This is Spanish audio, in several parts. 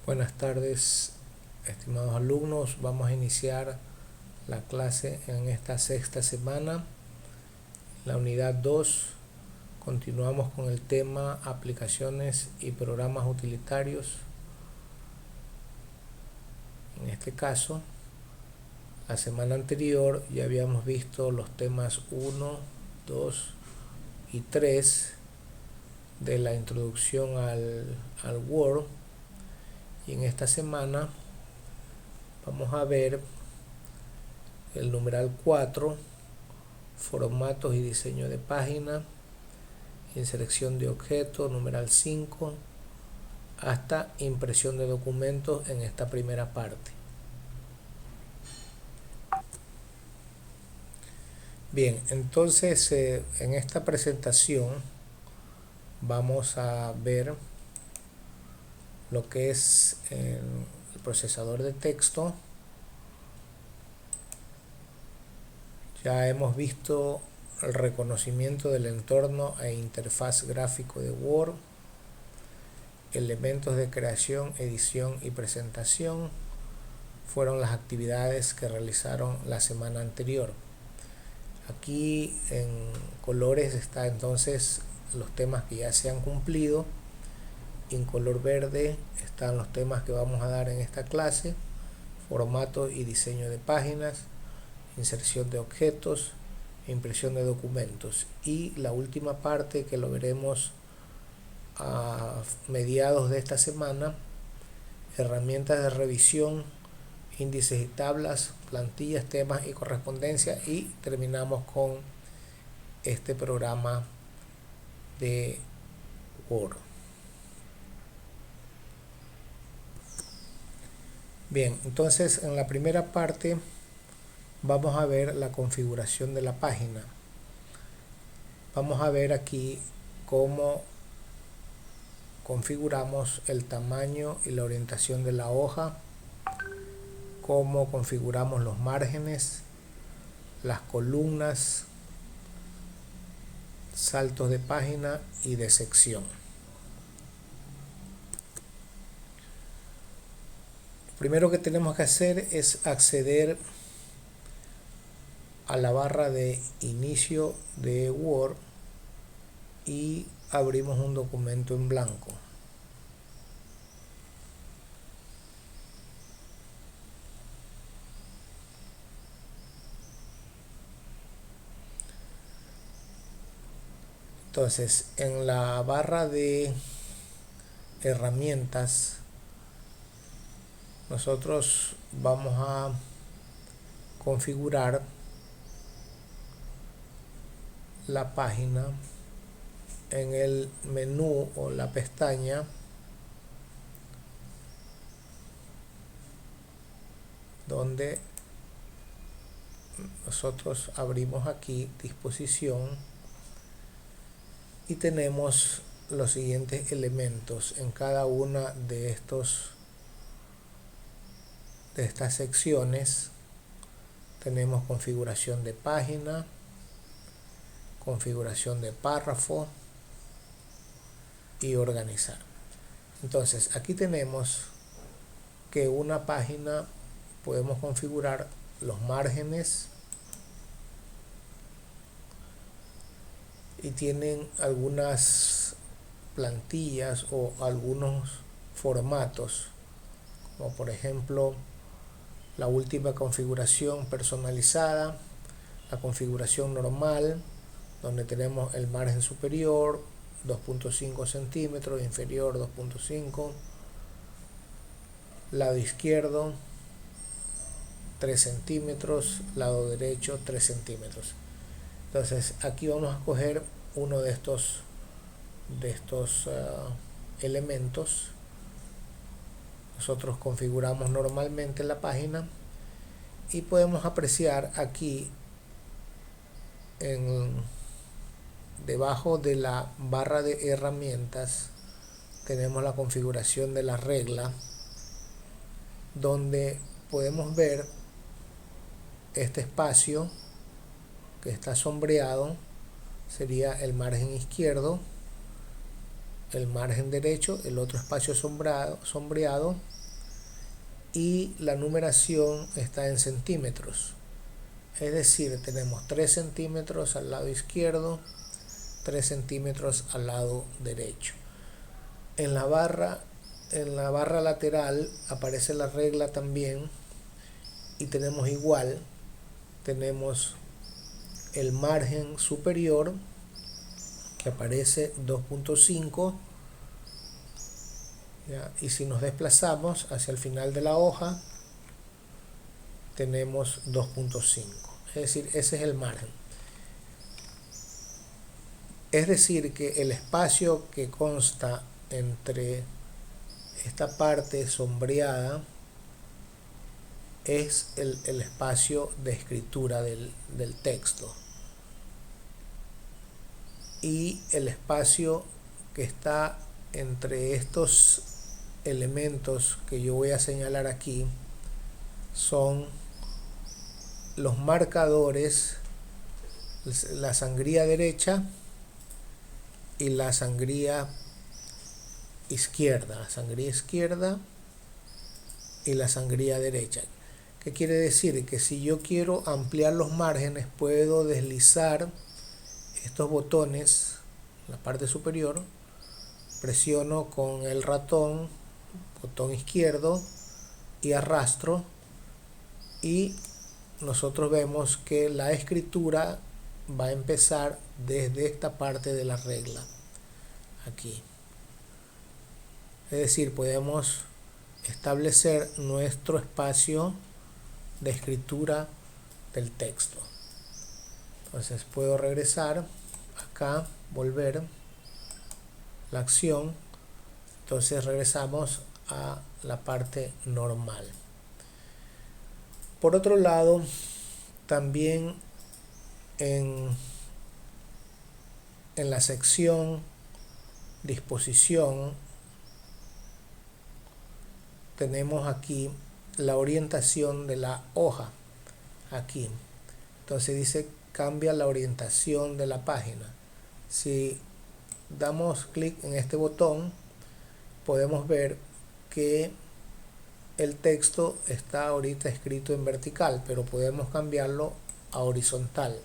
Buenas tardes, estimados alumnos. Vamos a iniciar la clase en esta sexta semana. La unidad 2. Continuamos con el tema aplicaciones y programas utilitarios. En este caso, la semana anterior ya habíamos visto los temas 1, 2 y 3 de la introducción al Word. Y en esta semana vamos a ver el numeral 4, formatos y diseño de página, inserción de objetos, numeral 5, hasta impresión de documentos en esta primera parte. Bien, entonces en esta presentación vamos a ver lo que es el procesador de texto. Ya hemos visto el reconocimiento del entorno e interfaz gráfico de Word, elementos de creación, edición y presentación. Fueron las actividades que realizaron la semana anterior. Aquí en colores está entonces los temas que ya se han cumplido. En color verde están los temas que vamos a dar en esta clase: formato y diseño de páginas, inserción de objetos, impresión de documentos. Y la última parte, que lo veremos a mediados de esta semana: herramientas de revisión, índices y tablas, plantillas, temas y correspondencia. Y terminamos con este programa de Word. Bien, entonces en la primera parte vamos a ver la configuración de la página. Vamos a ver aquí cómo configuramos el tamaño y la orientación de la hoja, cómo configuramos los márgenes, las columnas, saltos de página y de sección. Lo primero que tenemos que hacer es acceder a la barra de inicio de Word y abrimos un documento en blanco. Entonces, en la barra de herramientas, nosotros vamos a configurar la página en el menú o la pestaña donde nosotros abrimos aquí disposición y tenemos los siguientes elementos en cada una de estas secciones. Tenemos configuración de página, configuración de párrafo y organizar. Entonces aquí tenemos que una página podemos configurar los márgenes y tienen algunas plantillas o algunos formatos, como por ejemplo la última configuración personalizada, la configuración normal, donde tenemos el margen superior 2.5 centímetros, inferior 2.5, lado izquierdo 3 centímetros, lado derecho 3 centímetros. Entonces aquí vamos a escoger uno de estos elementos. Nosotros configuramos normalmente la página y podemos apreciar aquí debajo de la barra de herramientas tenemos la configuración de la regla, donde podemos ver este espacio que está sombreado, sería el margen izquierdo, el margen derecho, el otro espacio sombreado, y la numeración está en centímetros. Es decir, tenemos 3 centímetros al lado izquierdo, 3 centímetros al lado derecho. En la barra lateral aparece la regla también, y tenemos igual, tenemos el margen superior que aparece 2.5, y si nos desplazamos hacia el final de la hoja tenemos 2.5, es decir, ese es el margen. Es decir, que el espacio que consta entre esta parte sombreada es el espacio de escritura del texto, y el espacio que está entre estos elementos que yo voy a señalar aquí son los marcadores, la sangría derecha y la sangría izquierda, y la sangría derecha. ¿Qué quiere decir? Que si yo quiero ampliar los márgenes, puedo deslizar estos botones en la parte superior, presiono con el ratón, botón izquierdo, y arrastro, y nosotros vemos que la escritura va a empezar desde esta parte de la regla aquí. Es decir, podemos establecer nuestro espacio de escritura del texto. Entonces puedo regresar acá, volver la acción. Entonces regresamos a la parte normal. Por otro lado, también en la sección disposición tenemos aquí la orientación de la hoja aquí. Entonces dice cambia la orientación de la página. Si damos clic en este botón, podemos ver que el texto está ahorita escrito en vertical, pero podemos cambiarlo a horizontal.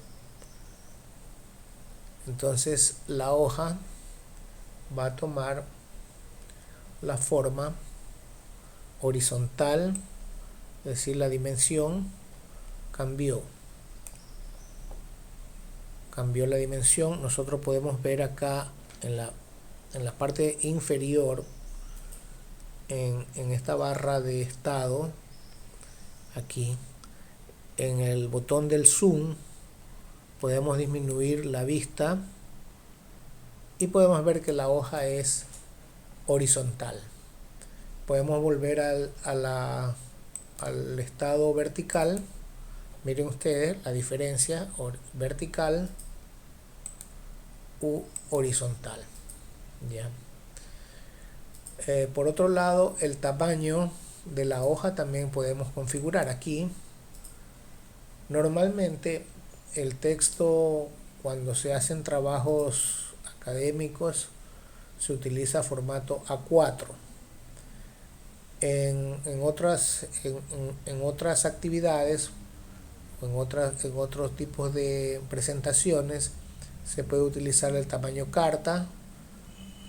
Entonces la hoja va a tomar la forma horizontal, es decir, la dimensión cambió la dimensión. Nosotros podemos ver acá en la parte inferior, en esta barra de estado, aquí en el botón del zoom podemos disminuir la vista y podemos ver que la hoja es horizontal. Podemos volver al estado vertical. Miren ustedes la diferencia, vertical u horizontal. ¿Ya? Por otro lado, el tamaño de la hoja también podemos configurar aquí. Normalmente el texto, cuando se hacen trabajos académicos, se utiliza formato A4. En otras actividades, en otros tipos de presentaciones, se puede utilizar el tamaño carta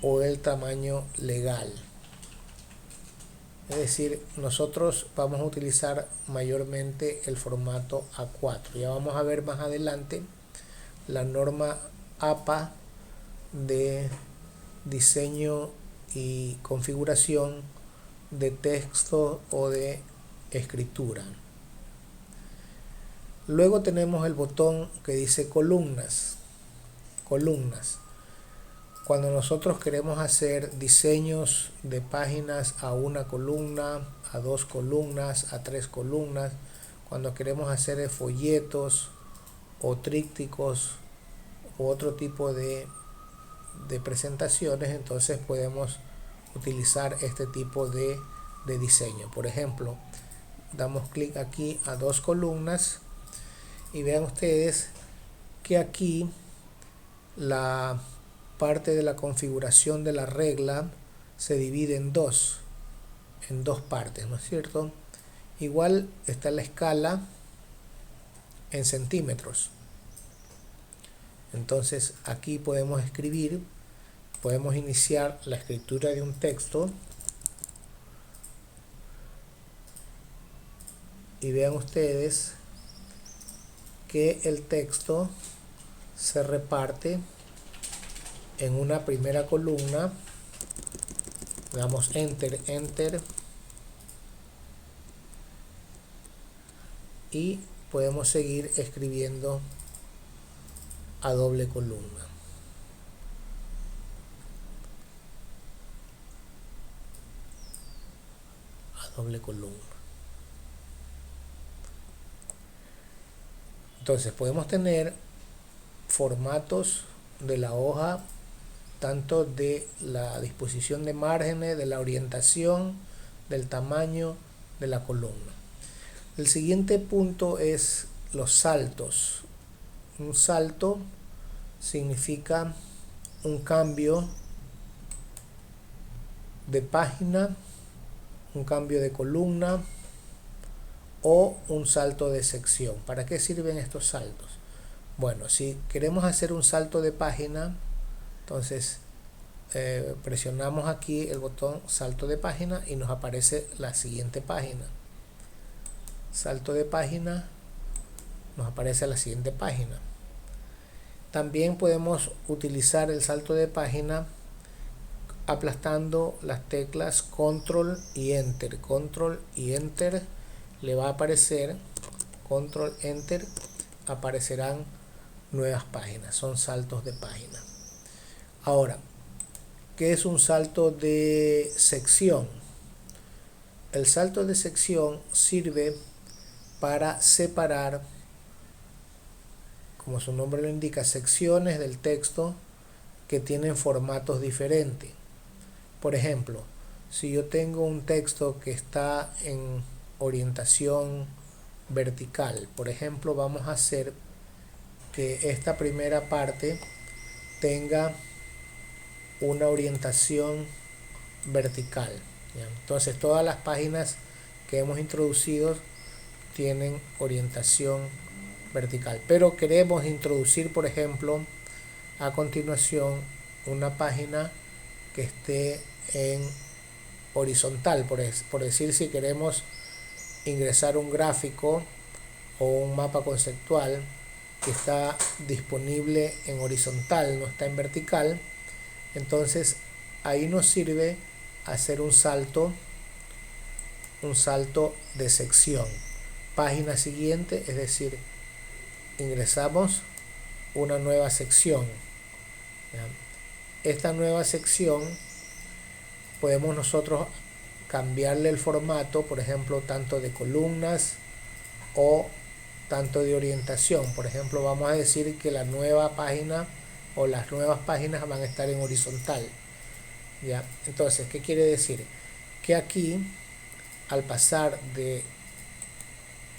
o el tamaño legal. Es decir, nosotros vamos a utilizar mayormente el formato A4. Ya vamos a ver más adelante la norma APA de diseño y configuración de texto o de escritura. Luego tenemos el botón que dice columnas. Cuando nosotros queremos hacer diseños de páginas a una columna, a 2 columnas, a 3 columnas, cuando queremos hacer folletos o trípticos u otro tipo de presentaciones, entonces podemos utilizar este tipo de diseño. Por ejemplo, damos clic aquí a 2 columnas y vean ustedes que aquí la parte de la configuración de la regla se divide en dos partes, ¿no es cierto? Igual está la escala en centímetros. Entonces aquí podemos escribir, podemos iniciar la escritura de un texto y vean ustedes que el texto se reparte en una primera columna. Damos enter, enter, y podemos seguir escribiendo a doble columna. A doble columna. Entonces podemos tener formatos de la hoja, tanto de la disposición de márgenes, de la orientación, del tamaño de la columna. El siguiente punto es los saltos. Un salto significa un cambio de página, un cambio de columna o un salto de sección. ¿Para qué sirven estos saltos? Bueno, si queremos hacer un salto de página, entonces presionamos aquí el botón salto de página y nos aparece la siguiente página. Salto de página, nos aparece la siguiente página. También podemos utilizar el salto de página aplastando las teclas control y enter. Control y enter le va a aparecer, control enter, aparecerán nuevas páginas. Son saltos de página. Ahora, ¿qué es un salto de sección? El salto de sección sirve para separar, como su nombre lo indica, secciones del texto que tienen formatos diferentes. Por ejemplo, si yo tengo un texto que está en orientación vertical, por ejemplo, vamos a hacer que esta primera parte tenga una orientación vertical. Entonces todas las páginas que hemos introducido tienen orientación vertical, pero queremos introducir, por ejemplo, a continuación una página que esté en horizontal, por decir, si queremos ingresar un gráfico o un mapa conceptual que está disponible en horizontal, no está en vertical, entonces ahí nos sirve hacer un salto de sección. Página siguiente, es decir, ingresamos una nueva sección. Esta nueva sección podemos nosotros cambiarle el formato, por ejemplo, tanto de columnas o tanto de orientación. Por ejemplo, vamos a decir que la nueva página o las nuevas páginas van a estar en horizontal. ¿Ya? Entonces, ¿qué quiere decir? Que aquí, al pasar de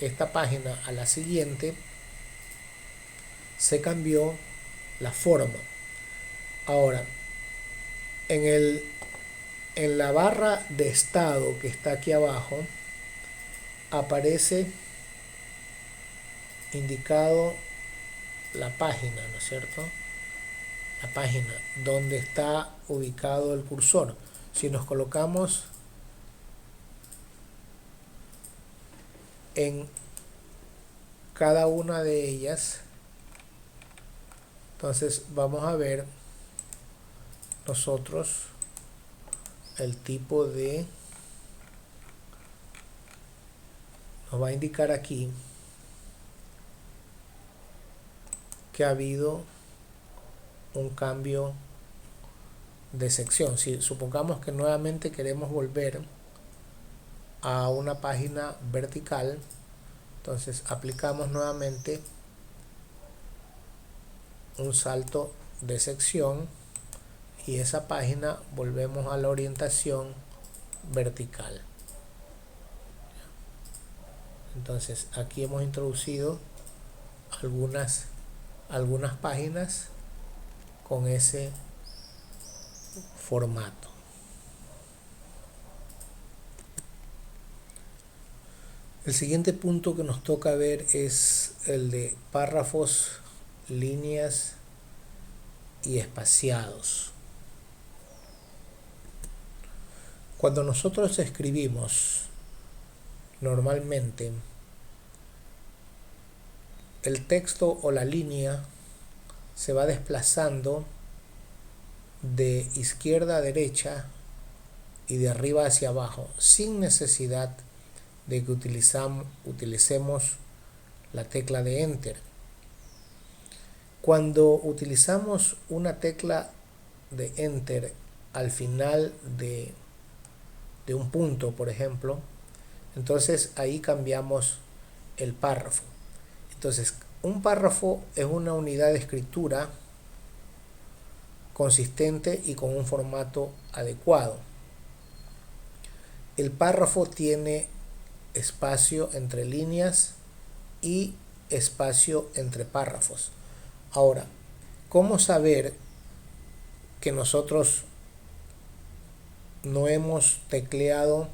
esta página a la siguiente, se cambió la forma. Ahora, en la barra de estado que está aquí abajo, aparece indicado la página, ¿no es cierto? La página donde está ubicado el cursor. Si nos colocamos en cada una de ellas, entonces vamos a ver nosotros el tipo de, nos va a indicar aquí que ha habido un cambio de sección. Si supongamos que nuevamente queremos volver a una página vertical, entonces aplicamos nuevamente un salto de sección y esa página volvemos a la orientación vertical. Entonces aquí hemos introducido algunas páginas con ese formato. El siguiente punto que nos toca ver es el de párrafos, líneas y espaciados. Cuando nosotros escribimos, normalmente el texto o la línea se va desplazando de izquierda a derecha y de arriba hacia abajo, sin necesidad de que utilicemos la tecla de Enter. Cuando utilizamos una tecla de Enter al final de un punto, por ejemplo, entonces ahí cambiamos el párrafo. Entonces, un párrafo es una unidad de escritura consistente y con un formato adecuado. El párrafo tiene espacio entre líneas y espacio entre párrafos. Ahora, ¿cómo saber que nosotros no hemos tecleado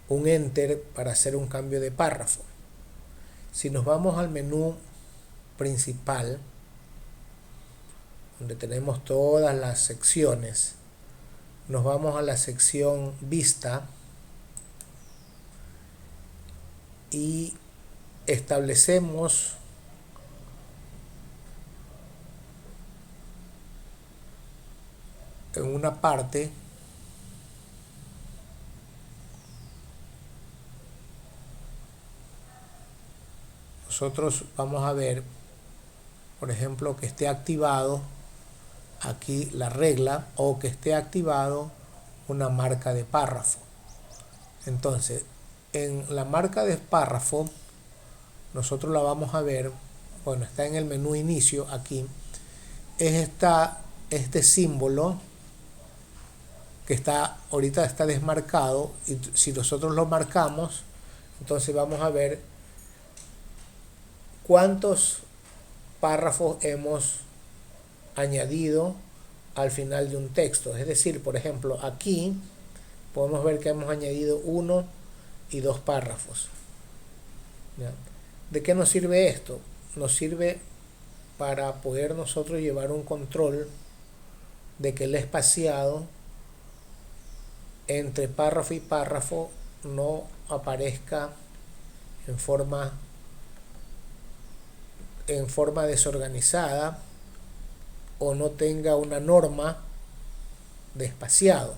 un Enter para hacer un cambio de párrafo? Si nos vamos al menú principal, donde tenemos todas las secciones, nos vamos a la sección Vista y establecemos en una parte nosotros vamos a ver, por ejemplo, que esté activado aquí la regla o que esté activado una marca de párrafo. Entonces, en la marca de párrafo nosotros la vamos a ver, bueno, está en el menú inicio aquí, es este símbolo que ahorita está desmarcado, y si nosotros lo marcamos, entonces vamos a ver cuántos párrafos hemos añadido al final de un texto. Es decir, por ejemplo, aquí podemos ver que hemos añadido 1 y 2 párrafos. ¿Ya? ¿De qué nos sirve esto? Nos sirve para poder nosotros llevar un control de que el espaciado entre párrafo y párrafo no aparezca en forma desorganizada o no tenga una norma de espaciado.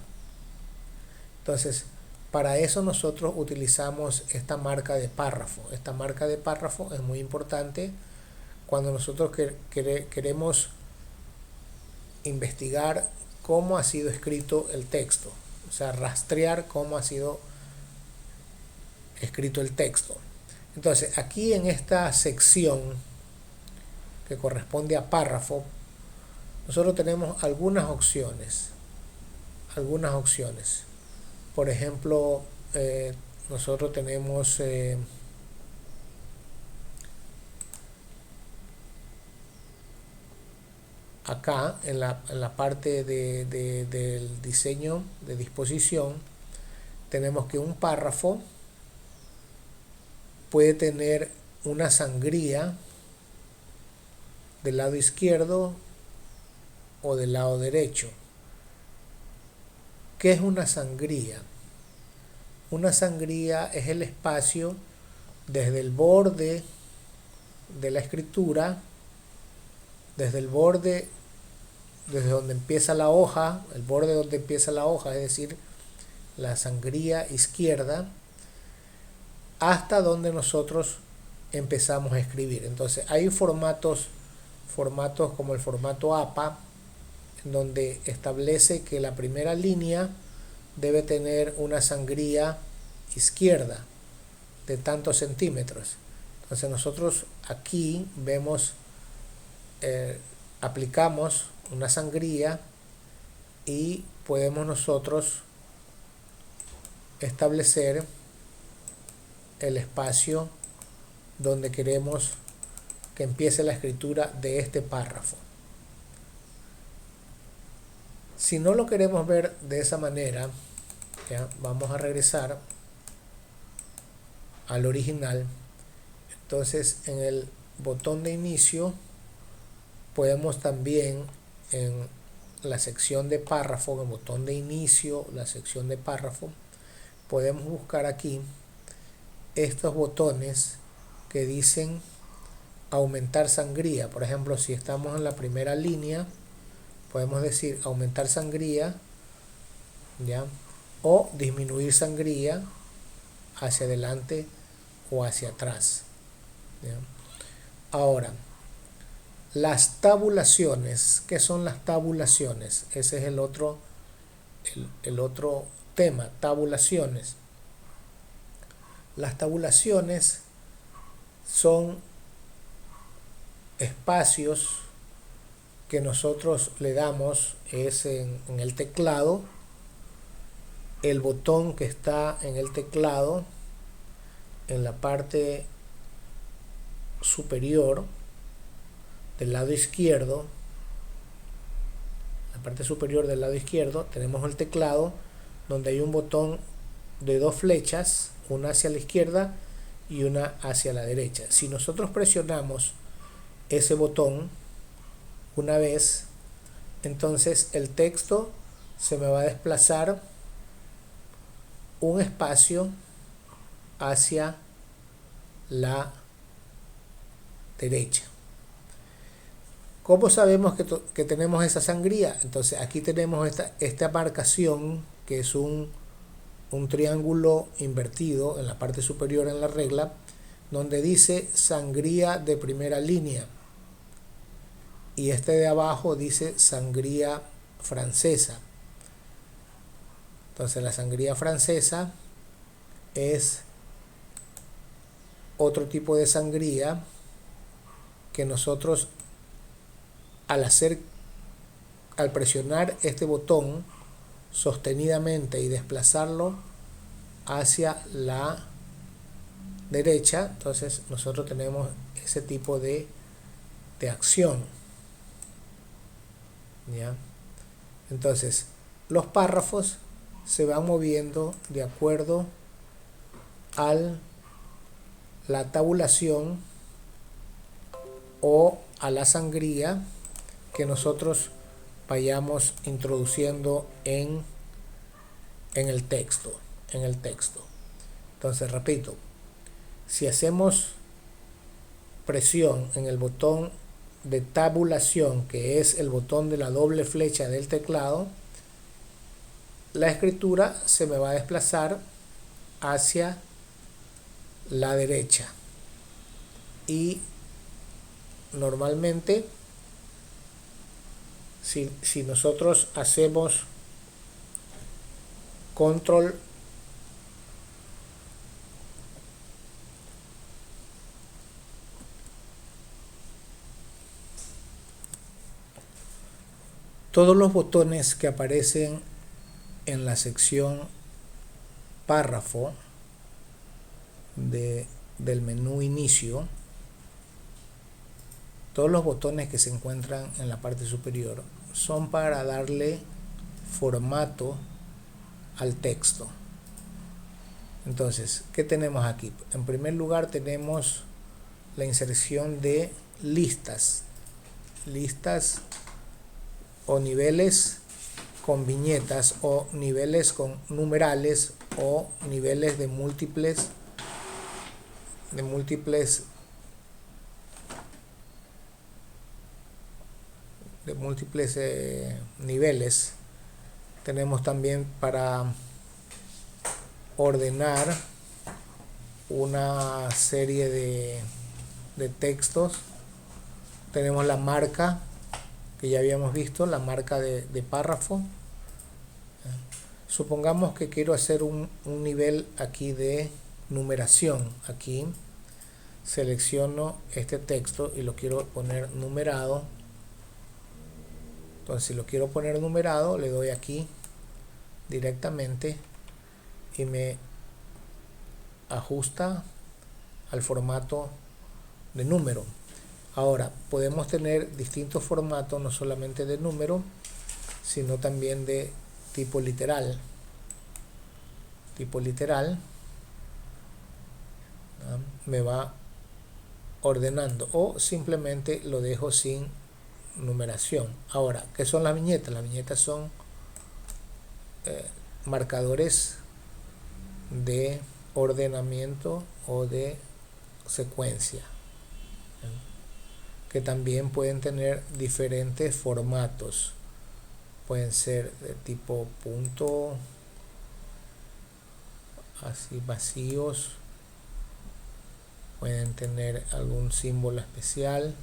Entonces, para eso nosotros utilizamos esta marca de párrafo. Esta marca de párrafo es muy importante cuando nosotros queremos investigar cómo ha sido escrito el texto, o sea, rastrear cómo ha sido escrito el texto. Entonces, aquí en esta sección que corresponde a párrafo, nosotros tenemos algunas opciones. Por ejemplo, nosotros tenemos acá en la parte del diseño de disposición, tenemos que un párrafo puede tener una sangría del lado izquierdo o del lado derecho. ¿Qué es una sangría? Una sangría es el espacio desde el borde de la escritura, desde donde empieza la hoja, el borde donde empieza la hoja, es decir, la sangría izquierda, hasta donde nosotros empezamos a escribir. Entonces hay formatos como el formato APA, en donde establece que la primera línea debe tener una sangría izquierda de tantos centímetros. Entonces nosotros aquí vemos, aplicamos una sangría y podemos nosotros establecer el espacio donde queremos que empiece la escritura de este párrafo. Si no lo queremos ver de esa manera, ¿ya? Vamos a regresar al original. Entonces en el botón de inicio podemos también en la sección de párrafo, en el botón de inicio, la sección de párrafo, podemos buscar aquí estos botones que dicen aumentar sangría. Por ejemplo, si estamos en la primera línea, podemos decir aumentar sangría, ¿ya? O disminuir sangría hacia adelante o hacia atrás, ¿ya? Ahora, las tabulaciones. ¿Qué son las tabulaciones? Ese es el otro tema, tabulaciones. Las tabulaciones son espacios que nosotros le damos, es en el teclado, el botón que está en el teclado, en la parte superior del lado izquierdo, la parte superior del lado izquierdo, tenemos el teclado donde hay un botón de dos flechas, una hacia la izquierda y una hacia la derecha. Si nosotros presionamos ese botón una vez, entonces el texto se me va a desplazar un espacio hacia la derecha. ¿Cómo sabemos que tenemos esa sangría? Entonces aquí tenemos esta marcación que es un triángulo invertido en la parte superior en la regla, donde dice sangría de primera línea, y este de abajo dice sangría francesa. Entonces la sangría francesa es otro tipo de sangría que nosotros al presionar este botón sostenidamente y desplazarlo hacia la derecha, entonces nosotros tenemos ese tipo de acción, ¿ya? Entonces los párrafos se van moviendo de acuerdo a la tabulación o a la sangría que nosotros vayamos introduciendo en el texto. Entonces, repito, si hacemos presión en el botón de tabulación, que es el botón de la doble flecha del teclado, la escritura se me va a desplazar hacia la derecha, y normalmente si nosotros hacemos control todos los botones que aparecen en la sección párrafo del menú inicio, todos los botones que se encuentran en la parte superior son para darle formato al texto. Entonces, ¿qué tenemos aquí? En primer lugar tenemos la inserción de listas o niveles con viñetas, o niveles con numerales, o niveles de múltiples niveles. Tenemos también para ordenar una serie de textos. Tenemos la marca que ya habíamos visto, la marca de párrafo. Supongamos que quiero hacer un nivel aquí de numeración. Aquí selecciono este texto y lo quiero poner numerado. Entonces, si lo quiero poner numerado, le doy aquí directamente y me ajusta al formato de número. Ahora, podemos tener distintos formatos, no solamente de número, sino también de tipo literal. Tipo literal me va ordenando, o simplemente lo dejo sin numeración. Ahora, ¿qué son las viñetas? Las viñetas son marcadores de ordenamiento o de secuencia, que también pueden tener diferentes formatos. Pueden ser de tipo punto, así vacíos, pueden tener algún símbolo especial.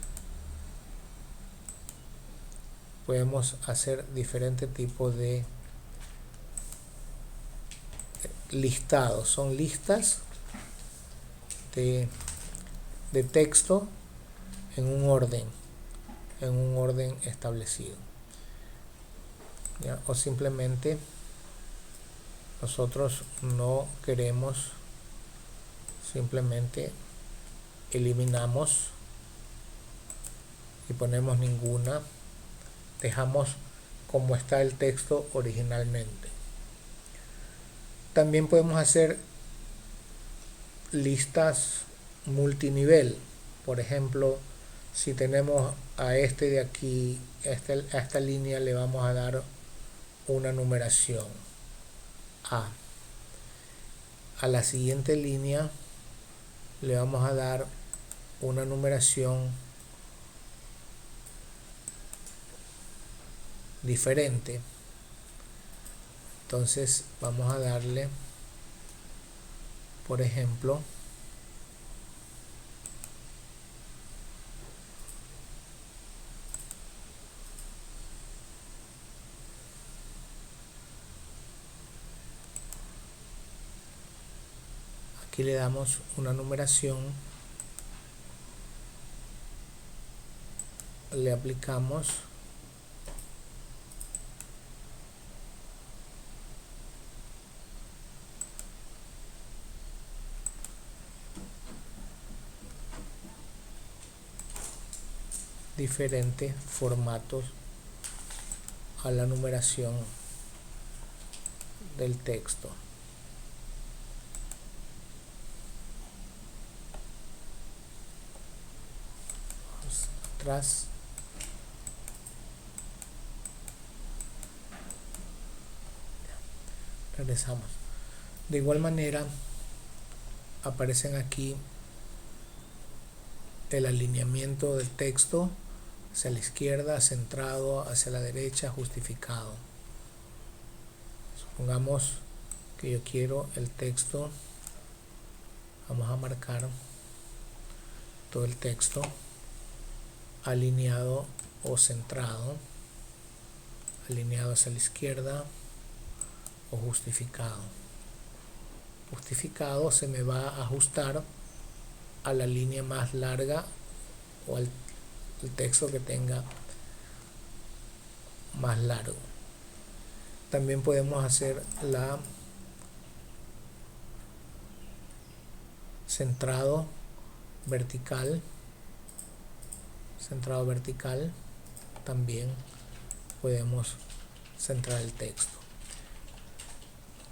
Podemos hacer diferentes tipos de listados. Son listas de texto en un orden establecido, ¿ya? O simplemente nosotros no queremos, simplemente eliminamos y ponemos ninguna, dejamos como está el texto originalmente. También podemos hacer listas multinivel. Por ejemplo, si tenemos a este de aquí, a esta línea le vamos a dar una numeración A. A la siguiente línea le vamos a dar una numeración diferente. Entonces vamos a darle, por ejemplo, aquí le damos una numeración, le aplicamos diferentes formatos a la numeración del texto. Vamos atrás. Regresamos. De igual manera aparecen aquí el alineamiento del texto hacia la izquierda, centrado, hacia la derecha, justificado. Supongamos que yo quiero el texto, vamos a marcar todo el texto alineado o centrado, alineado hacia la izquierda o justificado. Justificado se me va a ajustar a la línea más larga o al texto que tenga más largo. También podemos hacer la centrado vertical. Centrado vertical, también podemos centrar el texto.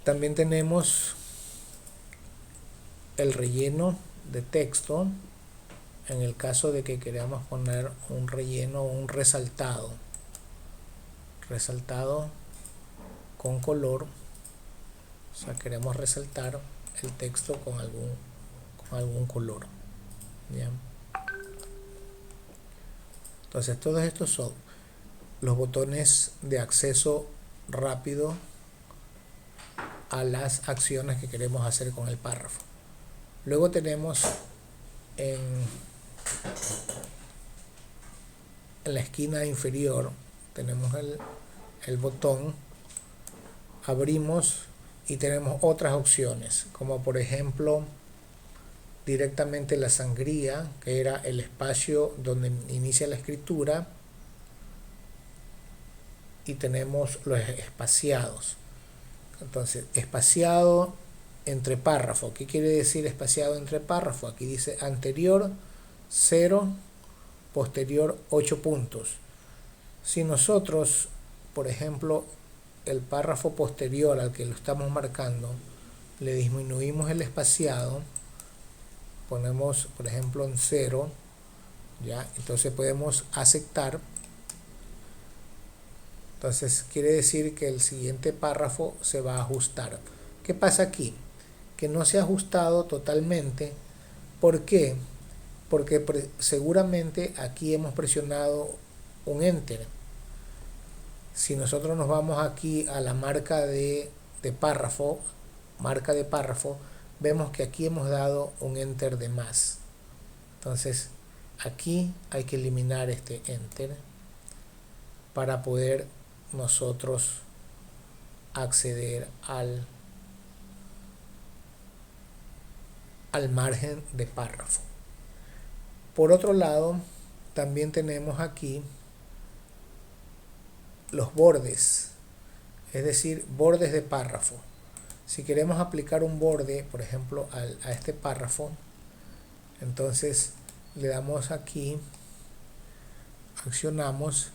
También tenemos el relleno de texto en el caso de que queramos poner un relleno o un resaltado con color. O sea, queremos resaltar el texto con algún color, ¿ya? Entonces todos estos son los botones de acceso rápido a las acciones que queremos hacer con el párrafo. Luego tenemos en la esquina inferior tenemos el botón, abrimos y tenemos otras opciones, como por ejemplo directamente la sangría, que era el espacio donde inicia la escritura, y tenemos los espaciados. Entonces, espaciado entre párrafo. ¿Qué quiere decir espaciado entre párrafo? Aquí dice anterior 0, posterior 8 puntos. Si nosotros por ejemplo, el párrafo posterior al que lo estamos marcando, le disminuimos el espaciado, ponemos por ejemplo en 0, ya, entonces podemos aceptar. Entonces quiere decir que el siguiente párrafo se va a ajustar. ¿Qué pasa aquí? Que no se ha ajustado totalmente. ¿Por qué? Porque seguramente aquí hemos presionado un enter. Si nosotros nos vamos aquí a la marca de párrafo, vemos que aquí hemos dado un enter de más. Entonces aquí hay que eliminar este enter para poder nosotros acceder al margen de párrafo. Por otro lado, también tenemos aquí los bordes, es decir, bordes de párrafo. Si queremos aplicar un borde, por ejemplo, a este párrafo, entonces le damos aquí, accionamos,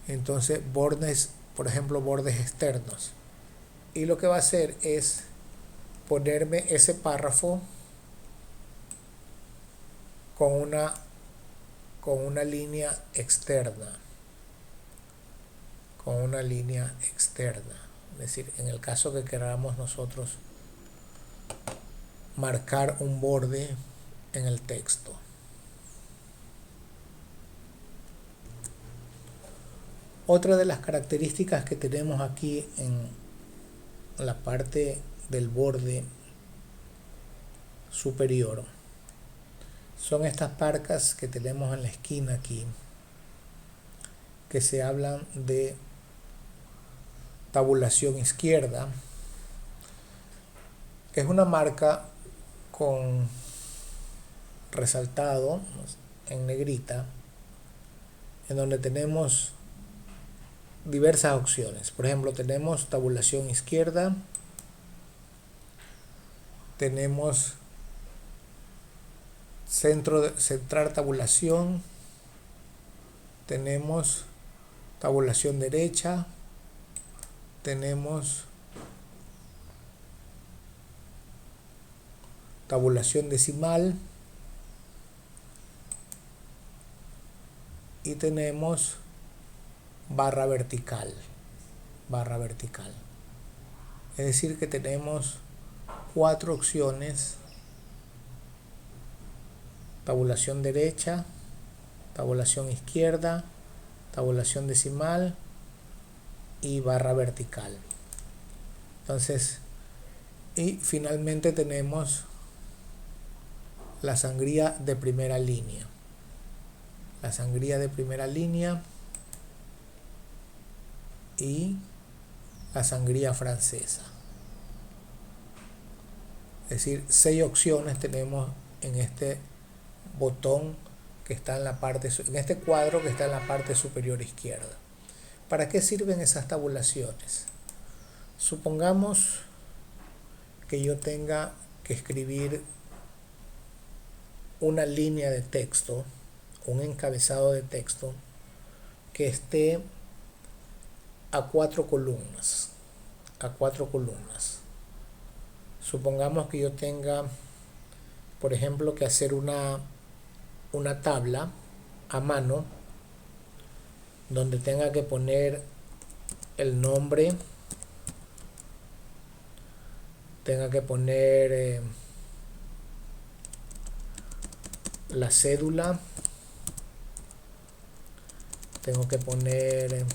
entonces bordes, por ejemplo, bordes externos. Y lo que va a hacer es ponerme ese párrafo con una línea externa. Es decir, en el caso que queramos nosotros marcar un borde en el texto. Otra de las características que tenemos aquí en la parte del borde superior son estas marcas que tenemos en la esquina aquí, que se hablan de tabulación izquierda. Es una marca con resaltado en negrita, en donde tenemos diversas opciones. Por ejemplo, tenemos tabulación izquierda, tenemos centrar tabulación, tenemos tabulación derecha, tenemos tabulación decimal y tenemos barra vertical. Es decir que tenemos 4 opciones: tabulación derecha, tabulación izquierda, tabulación decimal y barra vertical. Entonces, y finalmente tenemos la sangría de primera línea. Y la sangría francesa. Es decir, 6 opciones tenemos en este botón que está en la parte, en este cuadro que está en la parte superior izquierda. ¿Para qué sirven esas tabulaciones? Supongamos que yo tenga que escribir una línea de texto, un encabezado de texto que esté a 4 columnas. Supongamos que yo tenga, por ejemplo, que hacer una tabla a mano donde tenga que poner el nombre, tenga que poner la cédula, tengo que poner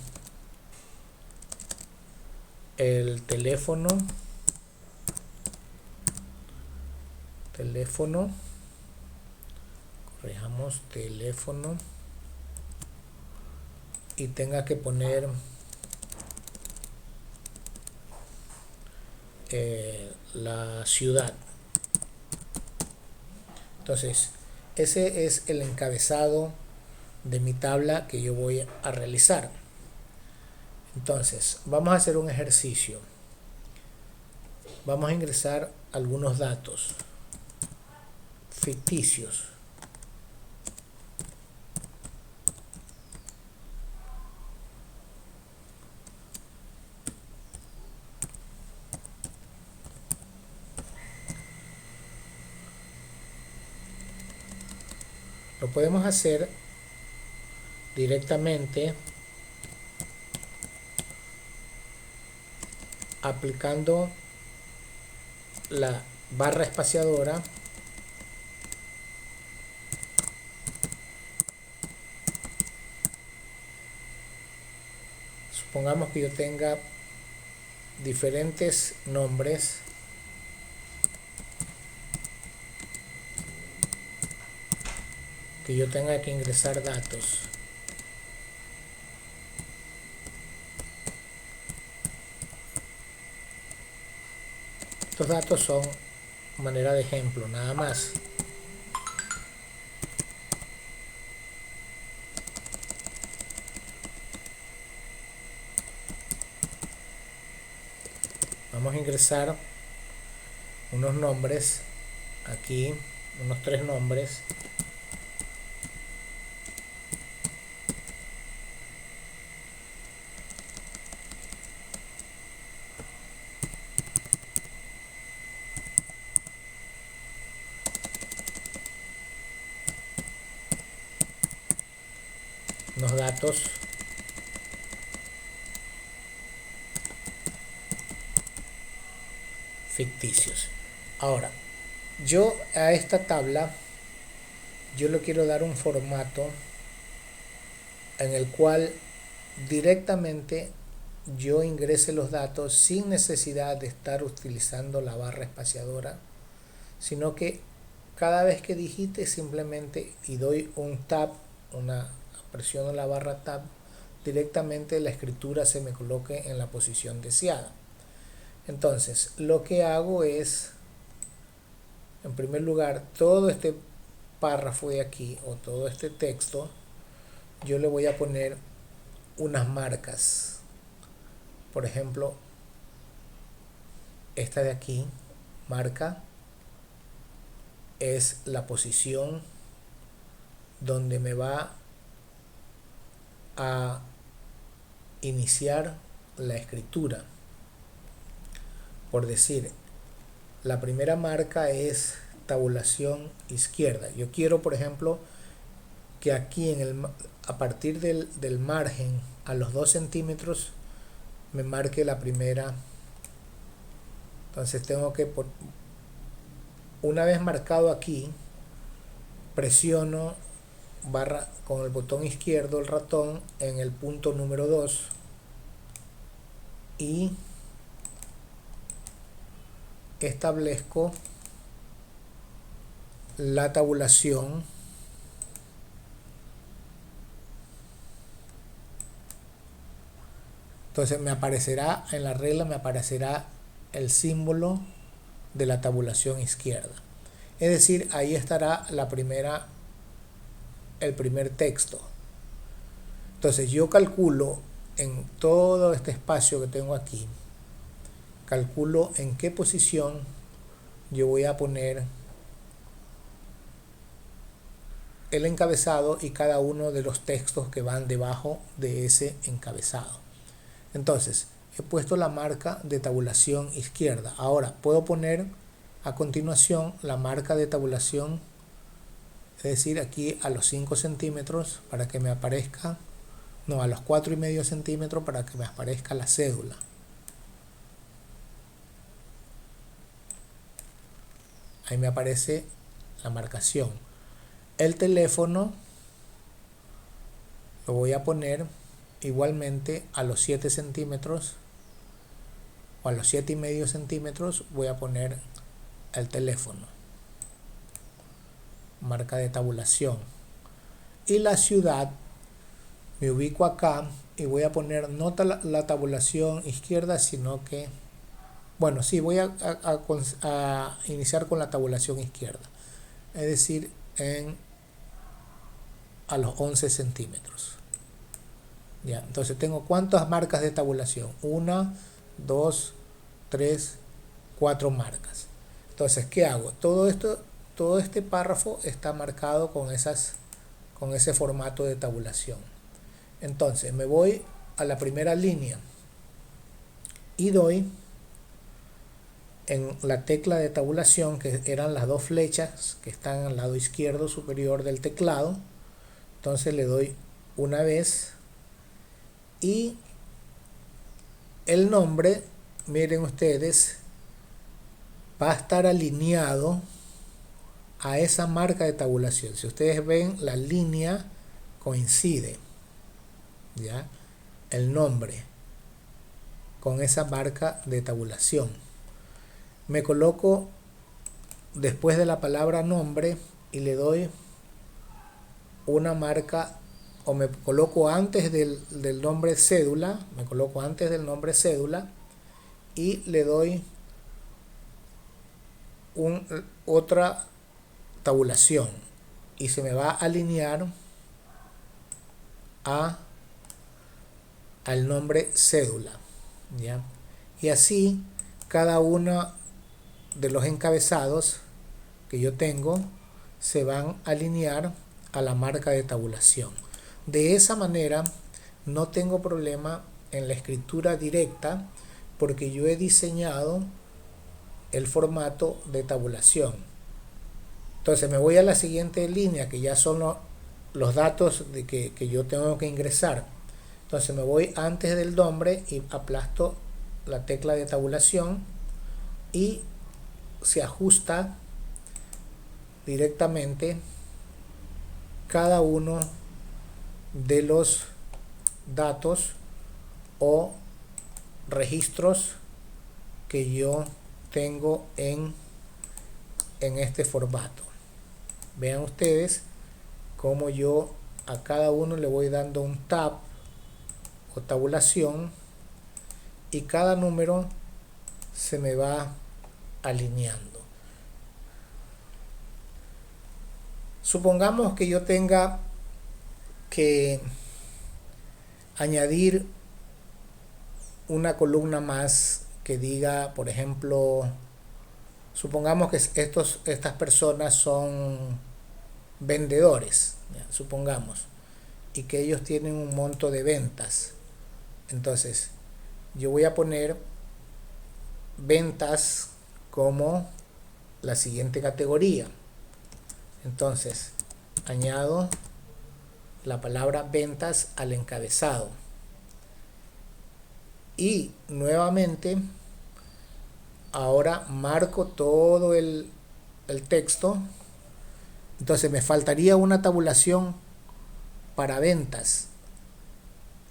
el teléfono, corrijamos, teléfono, y tenga que poner la ciudad. Entonces, ese es el encabezado de mi tabla que yo voy a realizar. Entonces, vamos a hacer un ejercicio. Vamos a ingresar algunos datos ficticios. Lo podemos hacer directamente aplicando la barra espaciadora Supongamos que yo tenga diferentes nombres que yo tenga que ingresar datos. Estos datos son manera de ejemplo, nada más. Vamos a ingresar unos nombres aquí, unos 3 nombres. Unos datos ficticios. Ahora, yo a esta tabla yo le quiero dar un formato en el cual directamente yo ingrese los datos sin necesidad de estar utilizando la barra espaciadora, sino que cada vez que digite simplemente y doy un tab, presiono la barra tab, directamente la escritura se me coloque en la posición deseada. Entonces lo que hago es, en primer lugar, todo este párrafo de aquí o todo este texto yo le voy a poner unas marcas. Por ejemplo, esta de aquí, marca, es la posición donde me va a iniciar la escritura. Por decir, la primera marca es tabulación izquierda. Yo quiero, por ejemplo, que aquí a partir del margen a los 2 centímetros me marque la primera. Entonces tengo que, una vez marcado aquí, presiono barra con el botón izquierdo, el ratón, en el punto número 2 y establezco la tabulación Entonces me aparecerá en la regla, me aparecerá el símbolo de la tabulación izquierda. Es decir, ahí estará el primer texto. Entonces yo calculo en todo este espacio que tengo aquí, calculo en qué posición yo voy a poner el encabezado y cada uno de los textos que van debajo de ese encabezado. Entonces, he puesto la marca de tabulación izquierda. Ahora, puedo poner a continuación la marca de tabulación, es decir, aquí a los 5 centímetros para que me aparezca, no, a los 4,5 centímetros para que me aparezca la cédula. Ahí me aparece la marcación. El teléfono lo voy a poner igualmente a los 7 centímetros o a los 7,5 centímetros voy a poner el teléfono, marca de tabulación. Y la ciudad me ubico acá y voy a poner no la tabulación izquierda, sino que, bueno, sí, voy a iniciar con la tabulación izquierda, es decir, a los 11 centímetros. Ya, entonces tengo ¿cuántas marcas de tabulación? 1, 2, 3, 4 marcas. Entonces, ¿qué hago? Todo este párrafo está marcado con ese formato de tabulación. Entonces, me voy a la primera línea y doy en la tecla de tabulación, que eran las dos flechas que están al lado izquierdo superior del teclado. Entonces le doy una vez y el nombre, miren ustedes, va a estar alineado a esa marca de tabulación. Si ustedes ven, la línea coincide, ¿ya? El nombre con esa marca de tabulación. Me coloco después de la palabra nombre y le doy una marca, o me coloco antes del nombre cédula, y le doy otra tabulación y se me va a alinear al nombre cédula, ¿ya? Y así cada uno de los encabezados que yo tengo se van a alinear a la marca de tabulación. De esa manera no tengo problema en la escritura directa, porque yo he diseñado el formato de tabulación. Entonces me voy a la siguiente línea, que ya son los datos que yo tengo que ingresar. Entonces me voy antes del nombre y aplasto la tecla de tabulación y se ajusta directamente cada uno de los datos o registros que yo tengo en este formato. Vean ustedes cómo yo a cada uno le voy dando un tab o tabulación y cada número se me va alineando. Supongamos que yo tenga que añadir una columna más que diga, por ejemplo, supongamos que estas personas son vendedores, ¿ya? Supongamos, y que ellos tienen un monto de ventas. Entonces yo voy a poner ventas como la siguiente categoría. Entonces añado la palabra ventas al encabezado y nuevamente ahora marco todo el texto. Entonces me faltaría una tabulación para ventas.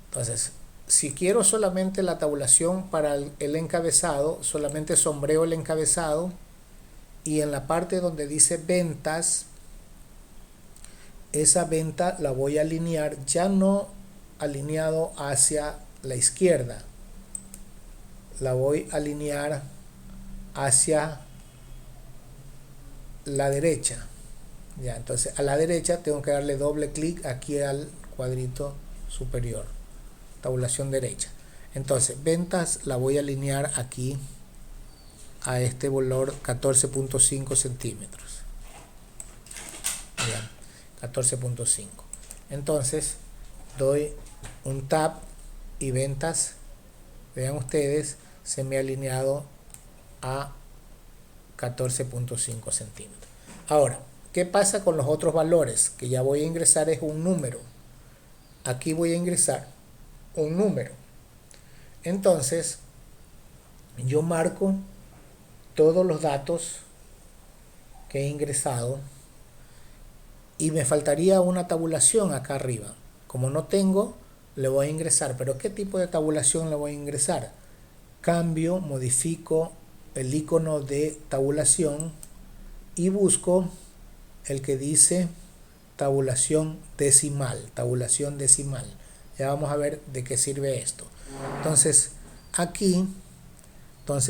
Entonces, si quiero solamente la tabulación para el encabezado, solamente sombreo el encabezado y en la parte donde dice ventas, esa venta la voy a alinear, ya no alineado hacia la izquierda, la voy a alinear hacia la derecha. Ya, entonces a la derecha tengo que darle doble clic aquí al cuadrito superior, tabulación derecha. Entonces ventas la voy a alinear aquí a este valor 14.5 centímetros. Bien, 14.5. Entonces doy un tab y ventas, vean ustedes, se me ha alineado a 14.5 centímetros. Ahora, ¿qué pasa con los otros valores? Que ya voy a ingresar es un número. Aquí voy a ingresar un número. Entonces, yo marco todos los datos que he ingresado y me faltaría una tabulación acá arriba. Como no tengo, le voy a ingresar. ¿Pero qué tipo de tabulación le voy a ingresar? Cambio, modifico el icono de tabulación y busco el que dice tabulación decimal. Ya vamos a ver de qué sirve esto. Entonces aquí,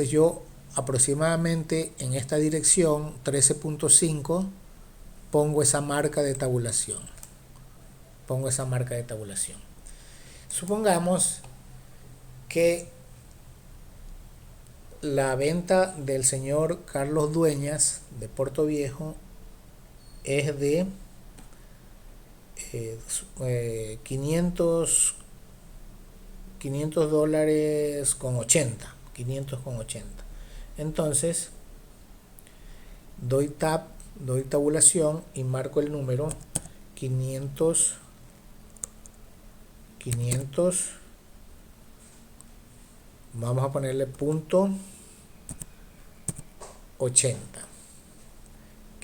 yo aproximadamente en esta dirección 13.5 pongo esa marca de tabulación. Supongamos que la venta del señor Carlos Dueñas de Puerto Viejo es de 500 dólares con 80. Entonces doy tab, doy tabulación y marco el número 500, vamos a ponerle punto 80,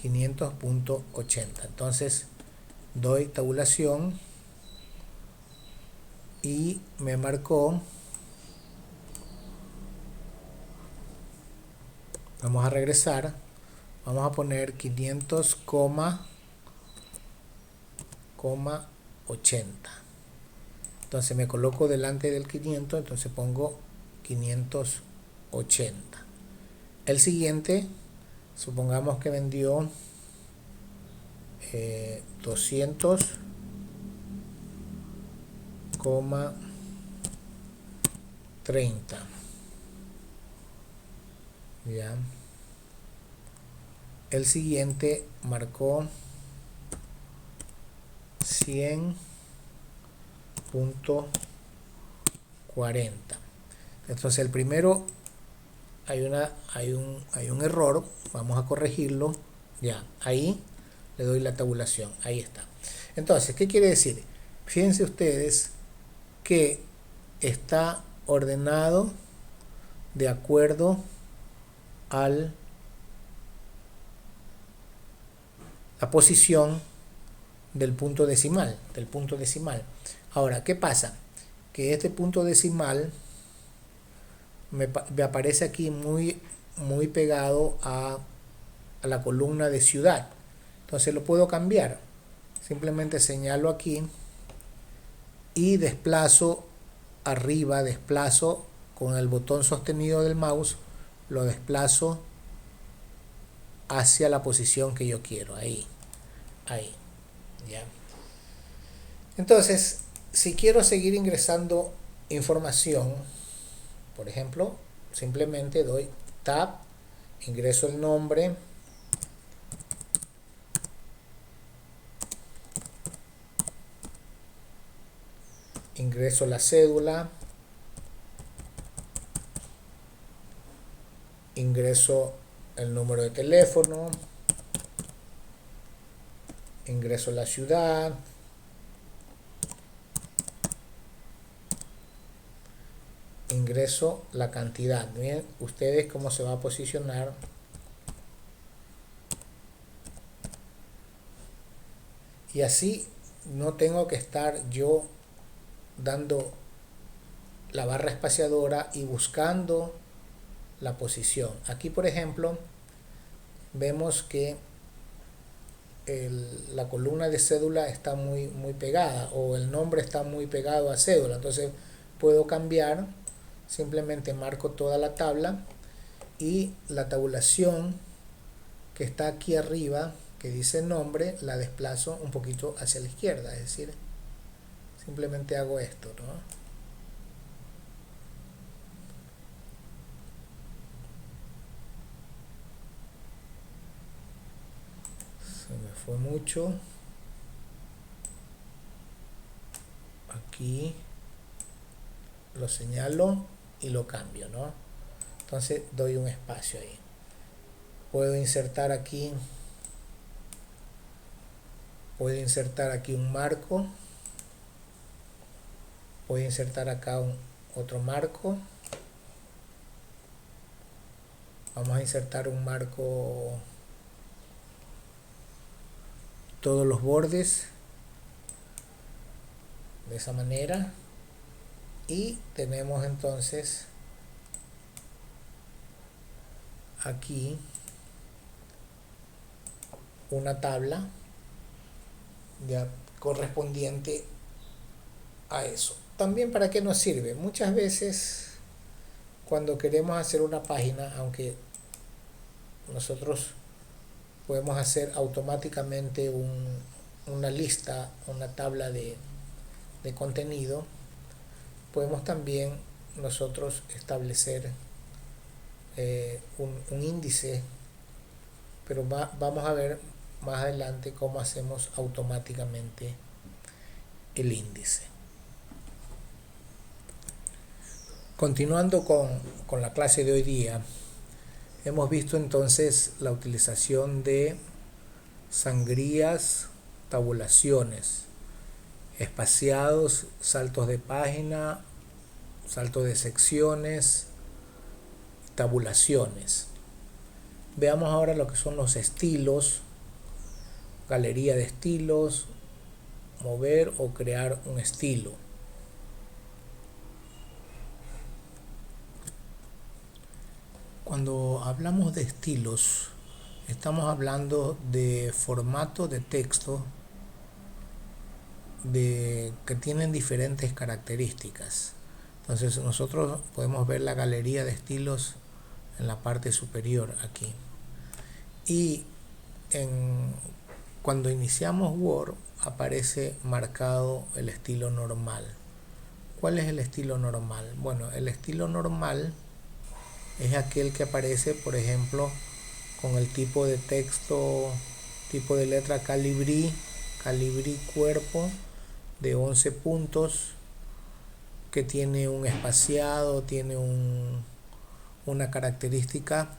500.80. Entonces doy tabulación y me marcó, vamos a regresar, vamos a poner 500,80. Entonces me coloco delante del 500, entonces pongo 580. El siguiente, supongamos que vendió 200,30. Ya. El siguiente marcó 100.40. Entonces el primero hay un error, vamos a corregirlo. Ya, ahí le doy la tabulación, ahí está. Entonces, ¿qué quiere decir? Fíjense ustedes que está ordenado de acuerdo a la posición del punto decimal, Ahora, ¿qué pasa? Que este punto decimal me aparece aquí muy pegado a la columna de ciudad. Entonces lo puedo cambiar. Simplemente señalo aquí y desplazo arriba, desplazo con el botón sostenido del mouse, lo desplazo hacia la posición que yo quiero, ahí, ya. Entonces, si quiero seguir ingresando información, por ejemplo, simplemente doy tab, ingreso el nombre, ingreso la cédula, ingreso el número de teléfono, ingreso la ciudad, ingreso la cantidad. Miren ustedes cómo se va a posicionar. Y así no tengo que estar yo dando la barra espaciadora y buscando la posición. Aquí, por ejemplo, vemos que la columna de cédula está muy pegada, o el nombre está muy pegado a cédula. Entonces puedo cambiar, simplemente marco toda la tabla y la tabulación que está aquí arriba, que dice nombre, la desplazo un poquito hacia la izquierda, es decir, simplemente hago esto, ¿no? Se me fue mucho. Aquí lo señalo y lo cambio, ¿no? Entonces doy un espacio ahí. Puedo insertar aquí un marco. Voy a insertar acá otro marco. Vamos a insertar un marco, todos los bordes, de esa manera. Y tenemos entonces aquí una tabla ya correspondiente a eso. También, ¿para qué nos sirve? Muchas veces cuando queremos hacer una página, aunque nosotros podemos hacer automáticamente una lista, una tabla de contenido, podemos también nosotros establecer un índice, pero vamos a ver más adelante cómo hacemos automáticamente el índice. Continuando con la clase de hoy día, Hemos visto entonces la utilización de sangrías, tabulaciones, espaciados, saltos de página, saltos de secciones, tabulaciones. Veamos ahora lo que son los estilos, galería de estilos, mover o crear un estilo. Cuando hablamos de estilos, estamos hablando de formato de texto que tienen diferentes características. Entonces nosotros podemos ver la galería de estilos en la parte superior aquí. Y cuando iniciamos Word aparece marcado el estilo normal. ¿Cuál es el estilo normal? Bueno, el estilo normal es aquel que aparece, por ejemplo, con el tipo de texto, tipo de letra Calibri cuerpo de 11 puntos, que tiene un espaciado, tiene una característica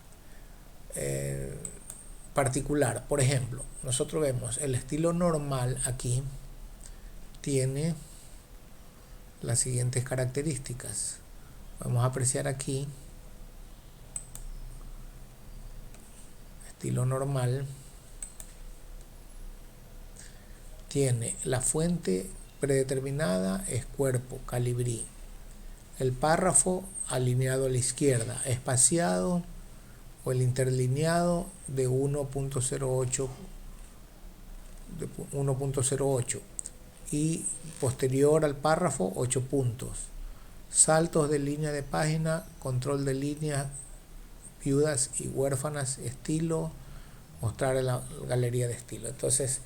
particular. Por ejemplo, nosotros vemos el estilo normal aquí tiene las siguientes características. Vamos a apreciar aquí estilo normal. Tiene la fuente predeterminada, es cuerpo, Calibri. El párrafo alineado a la izquierda, espaciado o el interlineado de 1.08 y posterior al párrafo 8 puntos. Saltos de línea de página, control de líneas, viudas y huérfanas, estilo, mostrar la galería de estilo. Entonces,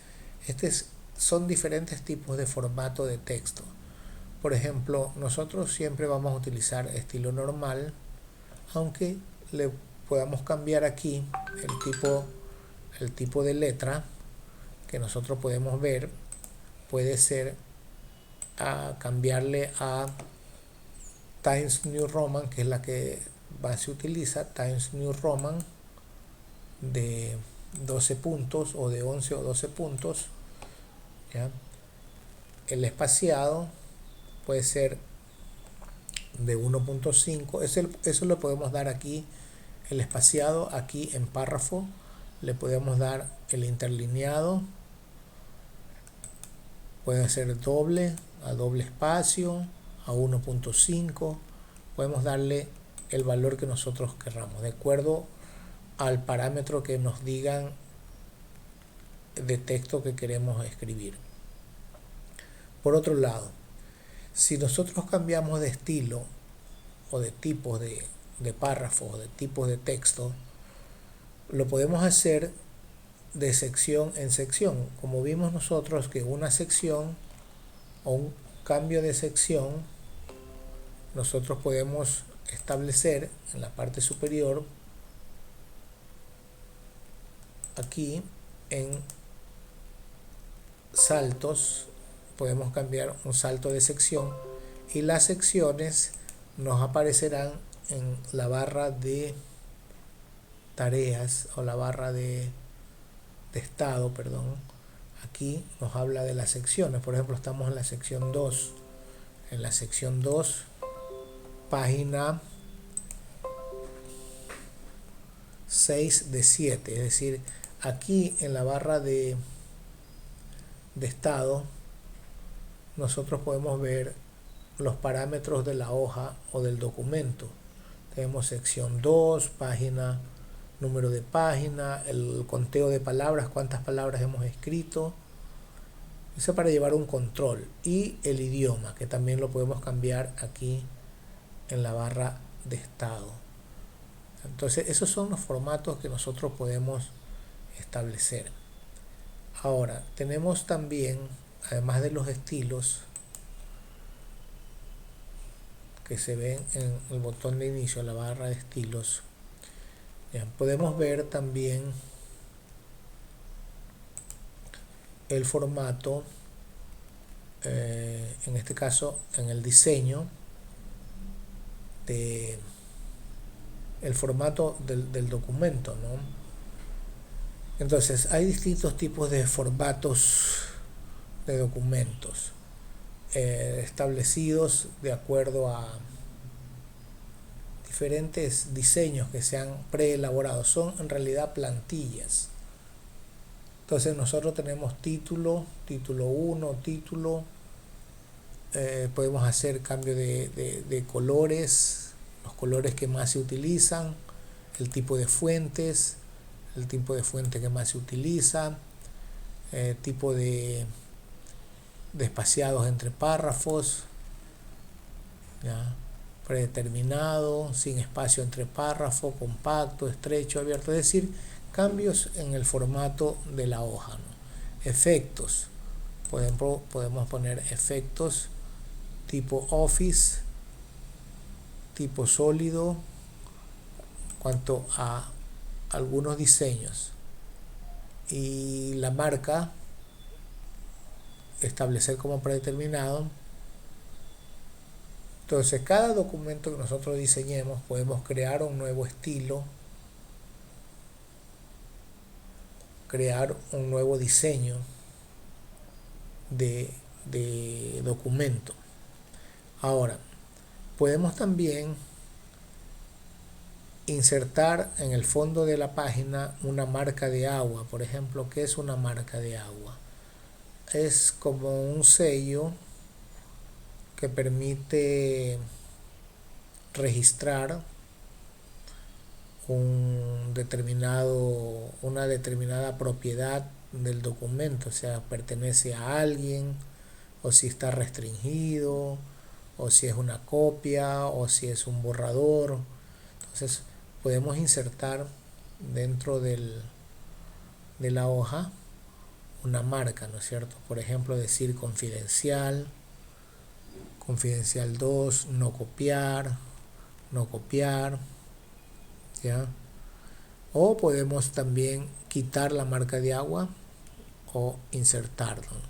son diferentes tipos de formato de texto. Por ejemplo, nosotros siempre vamos a utilizar estilo normal, aunque le podamos cambiar aquí el tipo de letra que nosotros podemos ver. Puede ser cambiarle a Times New Roman, que es la que más se utiliza, Times New Roman de 12 puntos o de 11 o 12 puntos, ¿ya? El espaciado puede ser de 1.5, eso le podemos dar aquí, el espaciado aquí en párrafo, le podemos dar el interlineado, puede ser doble, a doble espacio, a 1.5, podemos darle el valor que nosotros querramos, de acuerdo al parámetro que nos digan de texto que queremos escribir. Por otro lado, si nosotros cambiamos de estilo o de tipos de párrafos o de tipos de texto, lo podemos hacer de sección en sección, como vimos nosotros que una sección o un cambio de sección nosotros podemos establecer en la parte superior aquí en saltos, podemos cambiar un salto de sección y las secciones nos aparecerán en la barra de tareas o la barra de estado, perdón. Aquí nos habla de las secciones, por ejemplo estamos en la sección 2, en la sección 2, página 6 de 7, es decir, aquí en la barra de estado nosotros podemos ver los parámetros de la hoja o del documento. Tenemos sección 2, página, número de página, el conteo de palabras, cuántas palabras hemos escrito. Eso para llevar un control. Y el idioma, que también lo podemos cambiar aquí en la barra de estado. Entonces, esos son los formatos que nosotros podemos establecer. Ahora, tenemos también, además de los estilos que se ven en el botón de inicio, la barra de estilos, ya, podemos ver también el formato, en este caso en el diseño de el formato del documento, ¿no? Entonces, hay distintos tipos de formatos de documentos establecidos de acuerdo a diferentes diseños que se han preelaborado. Son en realidad plantillas. Entonces nosotros tenemos título 1, título, podemos hacer cambio de colores, los colores que más se utilizan, el tipo de fuentes, el tipo de fuente que más se utiliza, tipo de espaciados entre párrafos, ¿ya? Predeterminado, sin espacio entre párrafo, compacto, estrecho, abierto, es decir, cambios en el formato de la hoja, ¿no? Efectos, por ejemplo, podemos poner efectos tipo Office, tipo sólido, cuanto a algunos diseños, y la marca establecer como predeterminado. Entonces, cada documento que nosotros diseñemos podemos crear un nuevo estilo, crear un nuevo diseño de documento. Ahora, podemos también insertar en el fondo de la página una marca de agua. Por ejemplo, ¿qué es una marca de agua? Es como un sello que permite registrar una determinada propiedad del documento, o sea, pertenece a alguien, o si está restringido, o si es una copia, o si es un borrador. Entonces podemos insertar dentro de la hoja una marca, ¿no es cierto? Por ejemplo, decir confidencial, confidencial 2, no copiar, ¿ya? O podemos también quitar la marca de agua o insertarlo, ¿no?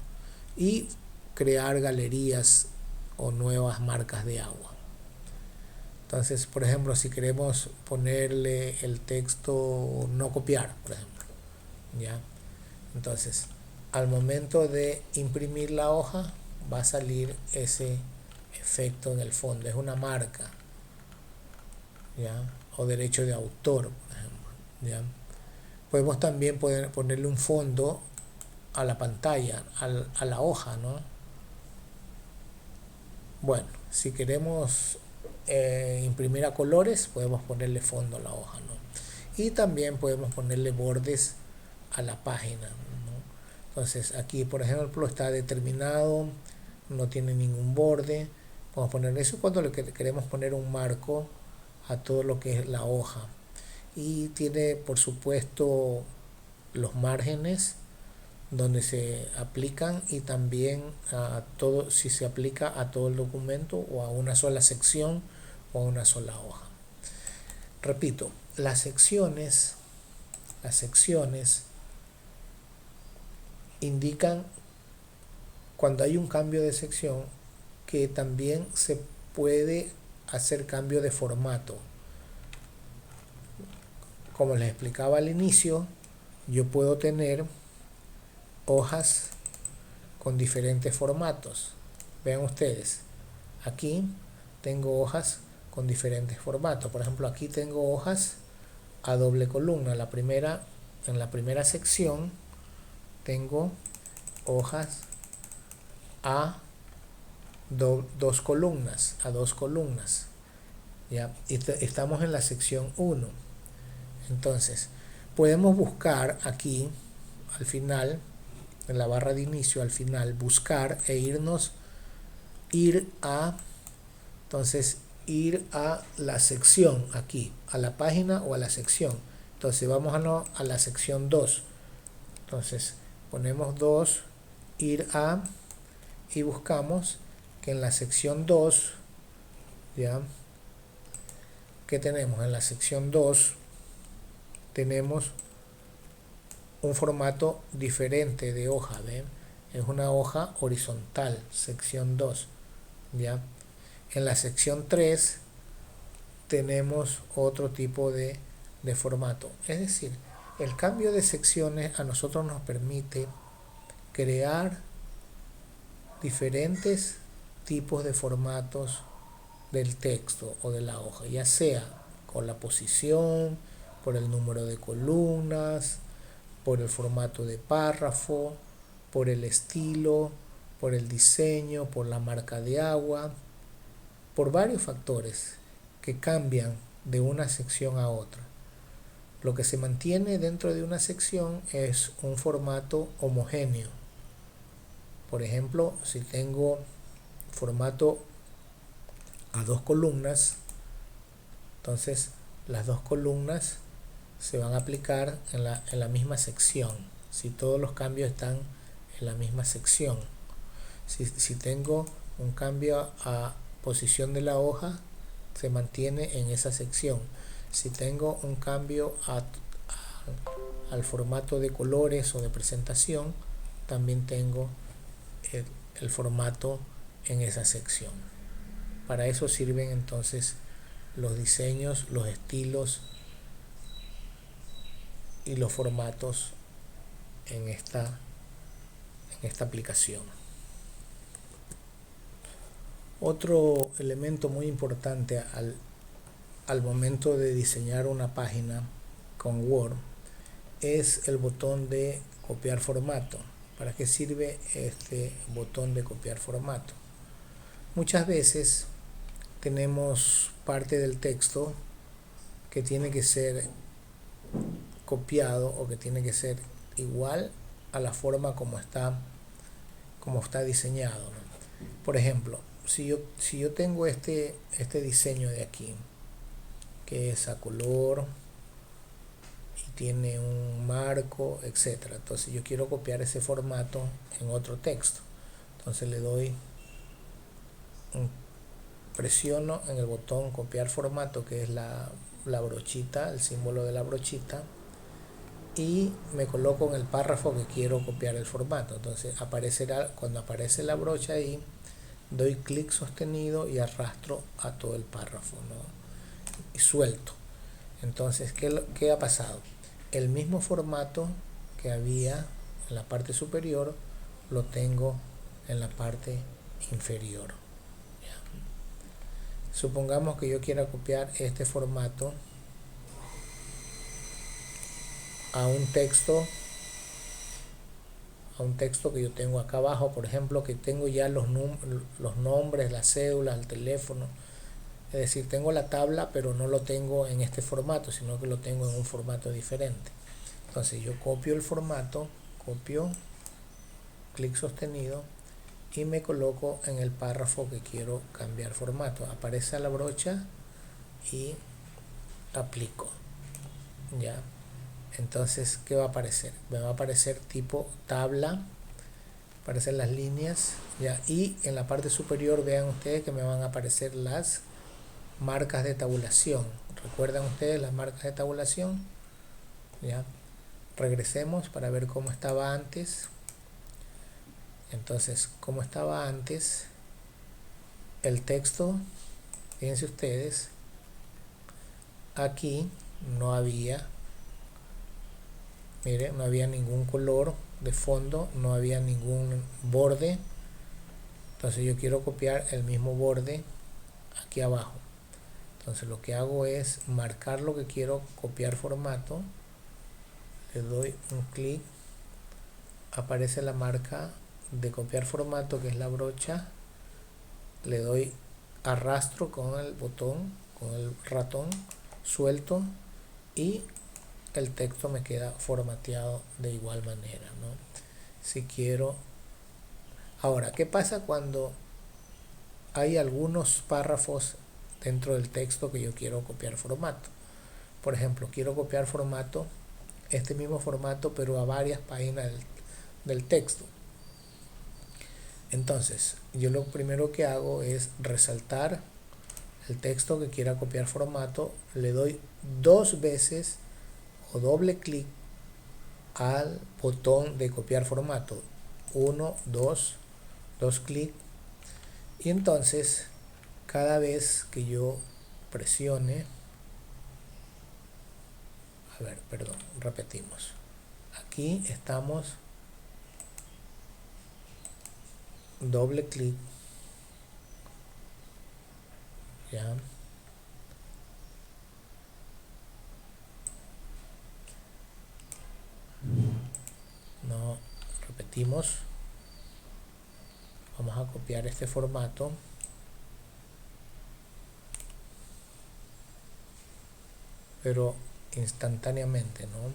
Y crear galerías o nuevas marcas de agua. Entonces, por ejemplo, si queremos ponerle el texto no copiar, por ejemplo, ¿ya? Entonces, al momento de imprimir la hoja va a salir ese efecto en el fondo, es una marca, ¿ya? O derecho de autor, por ejemplo, ¿ya? Podemos también ponerle un fondo a la pantalla, a la hoja, ¿no? Bueno, si queremos imprimir a colores, podemos ponerle fondo a la hoja, ¿no? Y también podemos ponerle bordes a la página, ¿no? Entonces aquí, por ejemplo, está determinado, no tiene ningún borde. Podemos poner eso cuando le queremos poner un marco a todo lo que es la hoja. Y tiene, por supuesto, los márgenes donde se aplican, y también a todo, si se aplica a todo el documento o a una sola sección o a una sola hoja. Repito, las secciones indican cuando hay un cambio de sección que también se puede hacer cambio de formato. Como les explicaba al inicio, yo puedo tener hojas con diferentes formatos. Vean ustedes, aquí tengo hojas con diferentes formatos. Por ejemplo, aquí tengo hojas a doble columna. En la primera sección tengo hojas a dos columnas, ¿ya? Estamos en la sección 1. Entonces, podemos buscar aquí al final, en la barra de inicio, al final, buscar e ir a la sección aquí, a la página o a la sección. Entonces vamos a la sección 2. Entonces ponemos 2, ir a, y buscamos que en la sección 2, ¿ya? ¿Qué tenemos? En la sección 2 tenemos un formato diferente de hoja, ¿ven? Es una hoja horizontal, sección 2, ¿ya? En la sección 3 tenemos otro tipo de formato. Es decir, el cambio de secciones a nosotros nos permite crear diferentes tipos de formatos del texto o de la hoja, ya sea con la posición, por el número de columnas, por el formato de párrafo, por el estilo, por el diseño, por la marca de agua, por varios factores que cambian de una sección a otra. Lo que se mantiene dentro de una sección es un formato homogéneo. Por ejemplo, si tengo formato a 2 columnas, entonces las 2 columnas se van a aplicar en la misma sección, si todos los cambios están en la misma sección. Si tengo un cambio a posición de la hoja, se mantiene en esa sección. Si tengo un cambio al formato de colores o de presentación, también tengo el formato en esa sección. Para eso sirven entonces los diseños, los estilos y los formatos en esta aplicación. Otro elemento muy importante al momento de diseñar una página con Word es el botón de copiar formato. ¿Para qué sirve este botón de copiar formato? Muchas veces tenemos parte del texto que tiene que ser copiado o que tiene que ser igual a la forma como está diseñado, ¿no? Por ejemplo, si yo tengo este diseño de aquí, que es a color y tiene un marco, etcétera, entonces yo quiero copiar ese formato en otro texto, entonces le doy presiono en el botón copiar formato, que es la brochita, el símbolo de la brochita, y me coloco en el párrafo que quiero copiar el formato. Entonces aparecerá, cuando aparece la brocha ahí, doy clic sostenido y arrastro a todo el párrafo, ¿no? Y suelto. Entonces, ¿qué ha pasado? El mismo formato que había en la parte superior lo tengo en la parte inferior. Supongamos que yo quiera copiar este formato a un texto que yo tengo acá abajo, por ejemplo, que tengo ya los nombres, las cédulas, el teléfono. Es decir, tengo la tabla, pero no lo tengo en este formato, sino que lo tengo en un formato diferente. Entonces yo copio el formato, clic sostenido y me coloco en el párrafo que quiero cambiar formato. Aparece la brocha y aplico. Ya. Entonces, ¿qué va a aparecer? Me va a aparecer tipo tabla, aparecen las líneas, ya, y en la parte superior vean ustedes que me van a aparecer las marcas de tabulación. ¿Recuerdan ustedes las marcas de tabulación? Ya. Regresemos para ver cómo estaba antes. Entonces, como estaba antes, el texto, fíjense ustedes, aquí no había, miren, no había ningún color de fondo, no había ningún borde. Entonces yo quiero copiar el mismo borde aquí abajo. Entonces lo que hago es marcar lo que quiero copiar formato, le doy un clic, aparece la marca de copiar formato, que es la brocha, le doy arrastro con el botón, con el ratón, suelto y el texto me queda formateado de igual manera, ¿no? Si quiero. Ahora, ¿qué pasa cuando hay algunos párrafos dentro del texto que yo quiero copiar formato? Por ejemplo, quiero copiar formato, este mismo formato, pero a varias páginas del texto. Entonces, yo lo primero que hago es resaltar el texto que quiera copiar formato, le doy 2 veces o doble clic al botón de copiar formato, 1, 2 clics, y entonces cada vez que yo presione, a ver, perdón, repetimos, aquí estamos, doble clic, ya, no, repetimos, vamos a copiar este formato, pero instantáneamente, ¿no?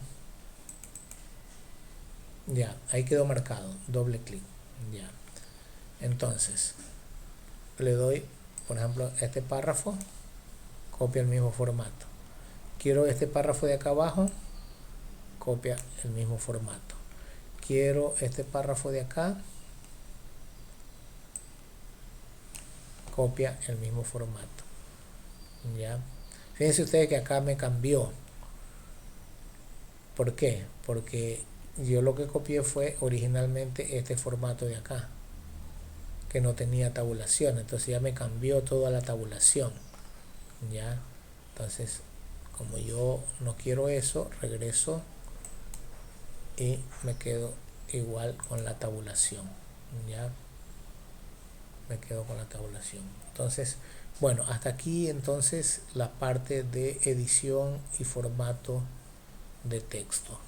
Ya, ahí quedó marcado, doble clic, ya. Entonces, le doy, por ejemplo, este párrafo, copia el mismo formato. Quiero este párrafo de acá abajo, copia el mismo formato. Quiero este párrafo de acá, copia el mismo formato. Ya. Fíjense ustedes que acá me cambió. ¿Por qué? Porque yo lo que copié fue originalmente este formato de acá, que no tenía tabulación. Entonces ya me cambió toda la tabulación. Ya. Entonces, como yo no quiero eso, regreso y me quedo igual con la tabulación. Ya. Me quedo con la tabulación. Entonces, bueno, hasta aquí entonces la parte de edición y formato de texto.